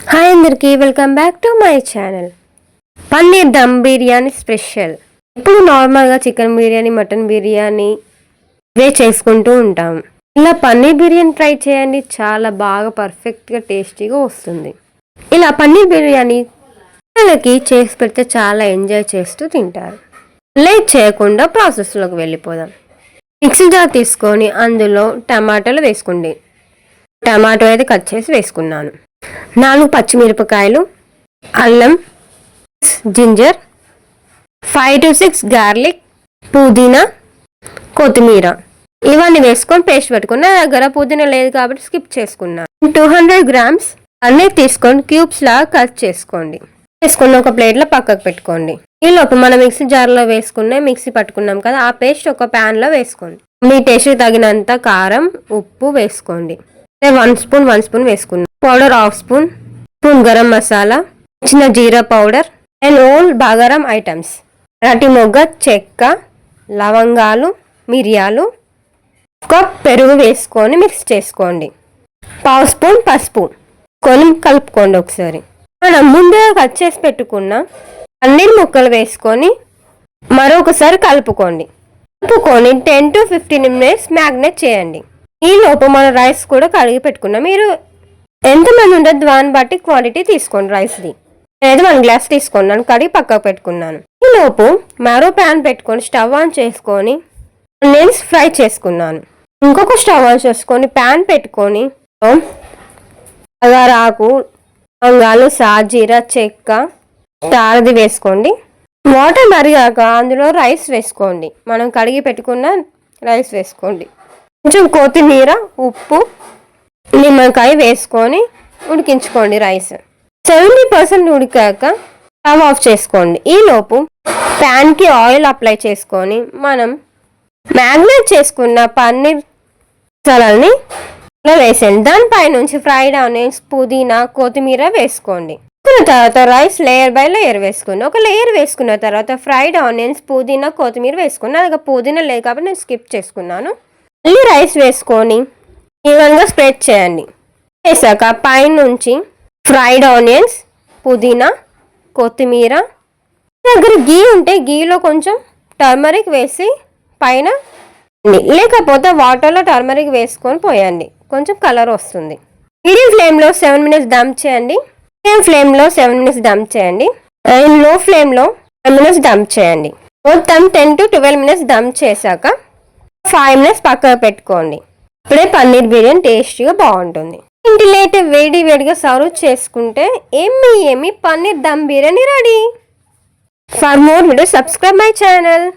Hi అందరికీ welcome back to my channel. Paneer dum biryani special. ఇప్పుడు నార్మల్గా చికెన్ బిర్యానీ, మటన్ బిర్యానీ ఇవే చేసుకుంటూ ఉంటాం. ఇలా పన్నీర్ బిర్యానీ ట్రై చేయండి, చాలా బాగా పర్ఫెక్ట్గా టేస్టీగా వస్తుంది. ఇలా పన్నీర్ బిర్యానీ పిల్లలకి చేసి పెడితే చాలా ఎంజాయ్ చేస్తూ తింటారు. లేట్ చేయకుండా ప్రాసెస్లోకి వెళ్ళిపోదాం. మిక్సీ జార్ తీసుకొని అందులో టమాటాలు వేసుకోండి. టమాటో అయితే కట్ చేసి వేసుకున్నాను. 4 పచ్చిమిరపకాయలు, అల్లం, జింజర్, 5 to 6 గార్లిక్, పుదీనా, కొత్తిమీర ఇవన్నీ వేసుకొని పేస్ట్ పెట్టుకున్నా. దగ్గర పుదీనా లేదు కాబట్టి స్కిప్ చేసుకున్నా. 200 grams పన్నీర్ తీసుకొని క్యూబ్స్ లాగా కట్ చేసుకోండి. వేసుకున్న ఒక ప్లేట్లో పక్కకు పెట్టుకోండి. ఈలోపు మనం మిక్సీ జార్లో మిక్సీ పట్టుకున్నాం కదా, ఆ పేస్ట్ ఒక ప్యాన్లో వేసుకోండి. మీ టేస్ట్ తగినంత కారం, ఉప్పు వేసుకోండి. 1 స్పూన్ వేసుకున్నాం. పౌడర్ 1/2 స్పూన్ గరం మసాలా, చిన్న జీరా పౌడర్ అండ్ ఓల్ బగారం ఐటమ్స్, రటి మొగ్గ, చెక్క, లవంగాలు, మిరియాలు, కప్ పెరుగు వేసుకొని మిక్స్ చేసుకోండి. 1/2 స్పూన్ పసుపు కలుపుకోండి. ఒకసారి మనం ముందుగా కట్ చేసి పెట్టుకున్న పన్నీర్ ముక్కలు వేసుకొని మరొకసారి కలుపుకోండి. 10 to 15 minutes మ్యాగ్నేట్ చేయండి. ఈ లోపు మన రైస్ కూడా కడిగి పెట్టుకున్నాం. మీరు ఎంతమంది ఉండదు దాన్ని బట్టి క్వాంటిటీ తీసుకోండి రైస్ది. నేనైతే 1 గ్లాస్ తీసుకున్నాను, కడిగి పక్కకు పెట్టుకున్నాను. ఈ లోపు మరో ప్యాన్ పెట్టుకొని స్టవ్ ఆన్ చేసుకొని ఆనియన్స్ ఫ్రై చేసుకున్నాను. ఇంకొక స్టవ్ ఆన్ చేసుకొని ప్యాన్ పెట్టుకొని ఆకు, లవంగాలు, సాజీరా, చెక్క, స్టార్ది వేసుకోండి. వాటర్ మరిగాక అందులో రైస్ వేసుకోండి. మనం కడిగి పెట్టుకున్న రైస్ వేసుకోండి. కొంచెం కొత్తిమీర, ఉప్పు, నిమ్మకాయ వేసుకొని ఉడికించుకోండి. రైస్ 70% ఉడికాక స్టవ్ ఆఫ్ చేసుకోండి. ఈలోపు ప్యాన్కి ఆయిల్ అప్లై చేసుకొని మనం మ్యాగ్నేట్ చేసుకున్న పన్నీర్ మసాలాని వేసేయండి. దానిపై నుంచి ఫ్రైడ్ ఆనియన్స్, పుదీనా, కొత్తిమీర వేసుకోండి. తర్వాత రైస్ లేయర్ బై లేయర్ వేసుకోండి. ఒక లేయర్ వేసుకున్న తర్వాత ఫ్రైడ్ ఆనియన్స్, పుదీనా, కొత్తిమీర వేసుకున్నాను. అది పుదీనా లేదు కాబట్టి నేను స్కిప్ చేసుకున్నాను. మళ్ళీ రైస్ వేసుకొని ఈవెన్గా స్ప్రెడ్ చేయండి. వేసాక పైనుంచి ఫ్రైడ్ ఆనియన్స్, పుదీనా, కొత్తిమీర, దగ్గర గీ ఉంటే గీలో కొంచెం టర్మరిక్ వేసి పైన, లేకపోతే వాటర్లో టర్మరిక్ వేసుకొని పోయండి, కొంచెం కలర్ వస్తుంది. మీడియం ఫ్లేమ్లో 7 minutes దమ్ చేయండి. మీడియం ఫ్లేమ్లో 7 minutes దమ్ చేయండి. లో ఫ్లేమ్లో 10 minutes దమ్ చేయండి. మొత్తం 10 to 12 minutes దమ్ చేశాక 5 minutes పక్కన పెట్టుకోండి. ఇప్పుడే పన్నీర్ బిర్యానీ టేస్టీగా బాగుంటుంది. ఇంటి లేట్ వేడిగా సర్వ్ చేసుకుంటే ఎమ్మి paneer dum biryani ready. For more videos subscribe my channel.